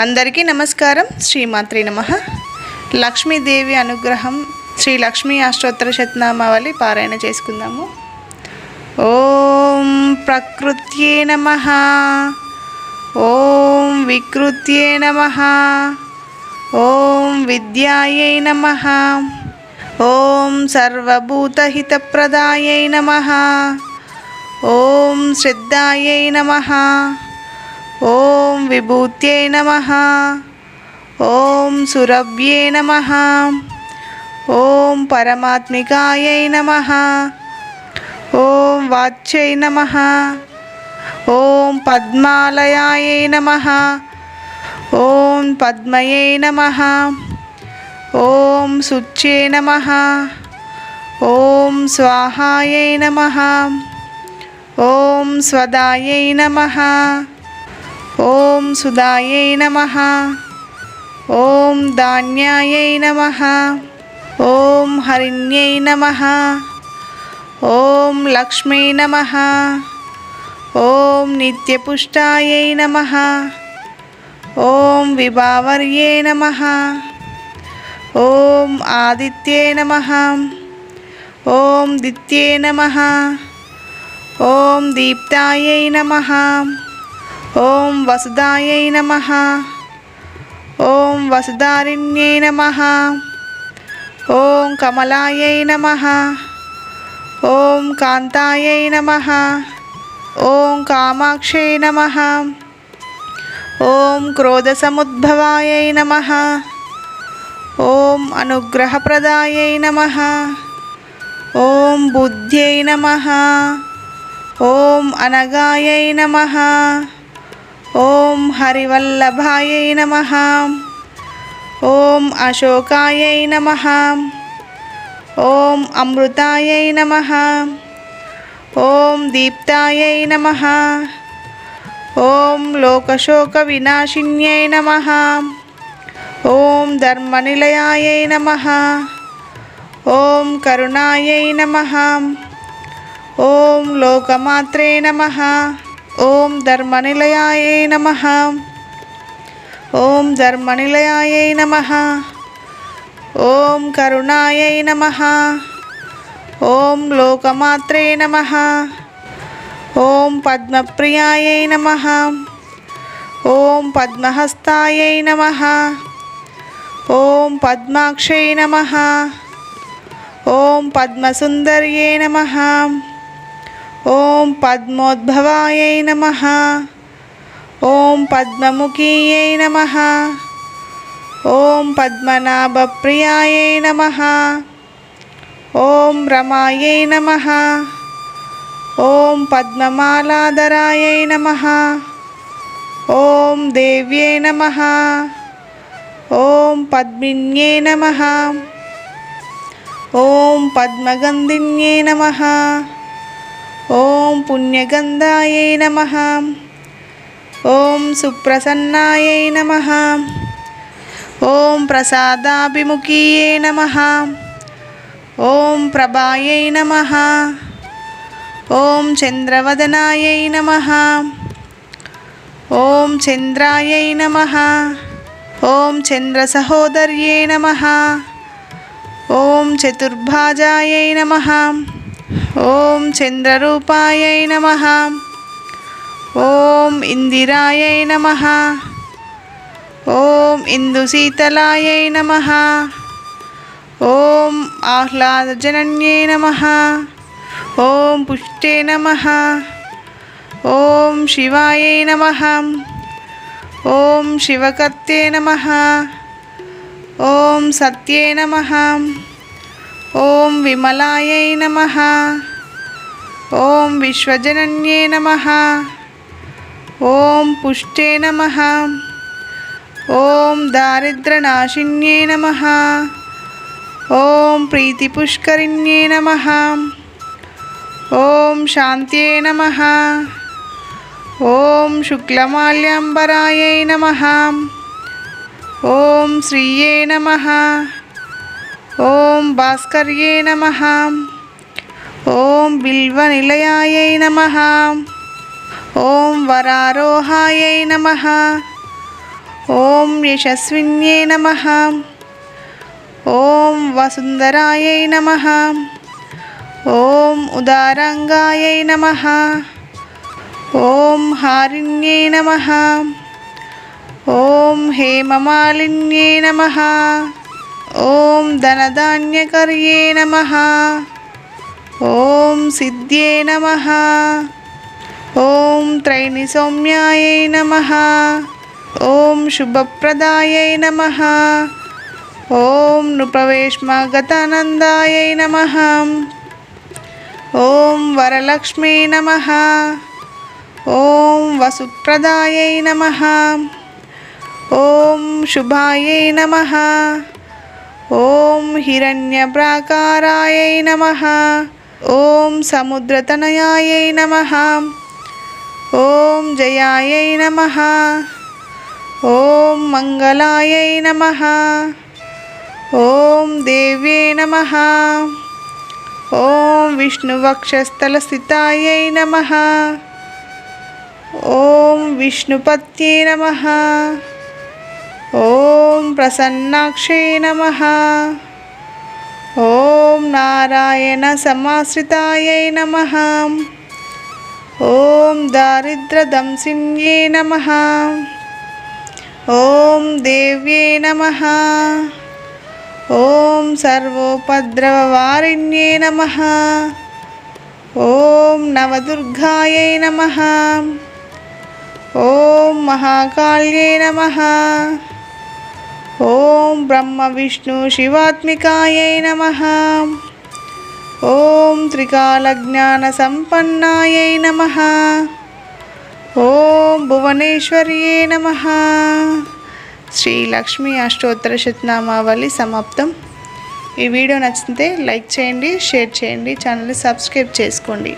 అందరికీ నమస్కారం. శ్రీమాత్రే నమః. లక్ష్మీదేవి అనుగ్రహం శ్రీ లక్ష్మీ అష్టోత్తర శతనామావళి పారాయణ చేసుకుందాము. ఓం ప్రకృత్యే నమః. ఓం వికృత్యే నమః. ఓం విద్యాయై నమః. ఓం సర్వభూతహితప్రదాయై నమః. ఓం శ్రద్ధాయై నమః. ఓం విభూత్యై నమః. ఓం సురభ్యే నమః. ఓం పరమాత్మికాయై నమః. ఓం వాచ్యై నమః. ఓం పద్మాలయాయై నమః. ఓం పద్మయై నమః. ఓం శుచ్యై నమః. ఓం స్వాహాయై నమః. ఓం స్వదాయై నమః. ఓం సుదాయై నమః. ఓం ధాన్యాయై నమః. ఓం హరిణ్యై నమః. ఓం లక్ష్మీ నమః. ఓం నిత్యపుష్టాయై నమః. ఓం విభావర్యే నమః. ఓం ఆదిత్యే నమః. ఓం దిత్యే నమః. ఓం దీప్తాయై నమః. ఓం వసుదాయై నమః. ఓం వసుధారిణ్యై నమః. ఓం కమలాయై నమః. ఓం కాంతాయై నమః. ఓం కామాక్షై నమః. ఓం క్రోధసముద్భవాయై నమః. ఓం అనుగ్రహప్రదాయై నమః. ఓం బుద్ధ్యై నమః. ఓం అనగాయై నమః. ఓం హరివల్లభాయై నమః. ఓం అశోకాయై నమః. ఓం అమృతాయై నమః. ఓం దీప్తాయై నమః. ఓం లోకశోక వినాశిన్యై నమః. ఓం ధర్మనిలయాయై నమః. ఓం కరుణాయై నమః. ఓం లోకమాత్రే నమః. ఓం ధర్మనిలయాయై నమః. ఓం ధర్మనిలయాయై నమః. ఓం కరుణాయై నమః. ఓం లోకమాత్రే నమః. ఓం పద్మప్రియాయై నమః. ఓం పద్మహస్తాయై నమః. ఓం పద్మాక్షై నమః. ఓం పద్మసుందర్యై నమః. ఓం పద్మోద్భవాయై నమః. ఓం పద్మముఖీయై నమః. ఓం పద్మనాభప్రియాయై నమః. ఓం రమాయై నమః. ఓం పద్మమాలాధరాయై నమః. ఓం దేవ్యై నమః. ఓం పద్మిన్యై నమః. ఓం పద్మగంధిన్యై నమః. ఓం పుణ్యగంధాయై నమః. ఓం సుప్రసన్నాయై నమః. ఓం ప్రసాదాభిముఖీయై నమః. ఓం ప్రభాయై నమః. ఓం చంద్రవదనాయై నమః. ఓం చంద్రాయై నమః. ఓం చంద్రసహోదర్యై నమః. ఓం చతుర్భాజాయై నమః. ఓం చంద్రరూపాయై నమః. ఓం ఇందిరాయై నమః. ఓం ఇందుశీతలాయై నమః. ఓం ఆహ్లాదజనన్యై నమః. ఓం పుష్టే నమః. ఓం శివాయై నమః. ఓం శివకర్తే నమః. ఓం సత్యే నమః. ఓం విమలాయై నమః. ఓం విశ్వజనన్యై నమః. ఓం పుష్టే నమః. ఓం దారిద్ర్యనాశిన్యై నమః. ఓం ప్రీతిపుష్కరిణ్యై నమః. ఓం శాంత్యై నమః. ఓం శుక్లమాల్యాంబరాయై నమః. ఓం శ్రీయే నమః. ఓం భాస్కర్యే నమః. ఓం బిల్వనిలయాయై నమః. ఓం వరారోహాయై నమః. ఓం యశస్విన్యై నమః. ఓం వసుంధరాయై నమః. ఓం ఉదారాంగాయై నమః. ఓం హారిణ్యై నమః. ఓం హేమమాలిన్యై నమః. ఓం ధనధాన్యకర్యై నమః. ఓం సిద్ధ్యై నమః. ఓం త్రైణిసౌమ్యాయై నమః. ఓం శుభప్రదాయై నమః. ఓం నృపవేష్మగతానందాయై నమః. ఓం వరలక్ష్మీ నమః. ఓం వసుప్రదాయై నమః. ఓం శుభాయై నమః. ఓం హిరణ్యప్రాకారాయై నమః. ఓం సముద్రతనయాయై నమః. ఓం జయాయై నమః. ఓం మంగళాయై నమః. ఓం దేవ్యై నమః. ఓం విష్ణువక్షస్థలస్థితాయై నమః. ఓం విష్ణుపత్యై నమః. ఓం ప్రసన్నాక్షై నమః. ఓం నారాయణ సమాశ్రితాయై నమః. ఓం దారిద్ర్యదంసిన్యై నమః. ఓం దేవ్యై నమః. ఓం సర్వోపద్రవవారిణ్యై నమః. ఓం నవదుర్గాయై నమః. ఓం మహాకాళ్యై నమః. ఓం బ్రహ్మ విష్ణు శివాత్మికాయై నమః. ఓం త్రికాలజ్ఞాన సంపన్నాయై నమః. ఓం భువనేశ్వర్యై నమః. శ్రీ లక్ష్మీ అష్టోత్తర శతనామావళి సమాప్తం. ఈ వీడియో నచ్చితే లైక్ చేయండి, షేర్ చేయండి, ఛానల్ని సబ్స్క్రైబ్ చేసుకోండి.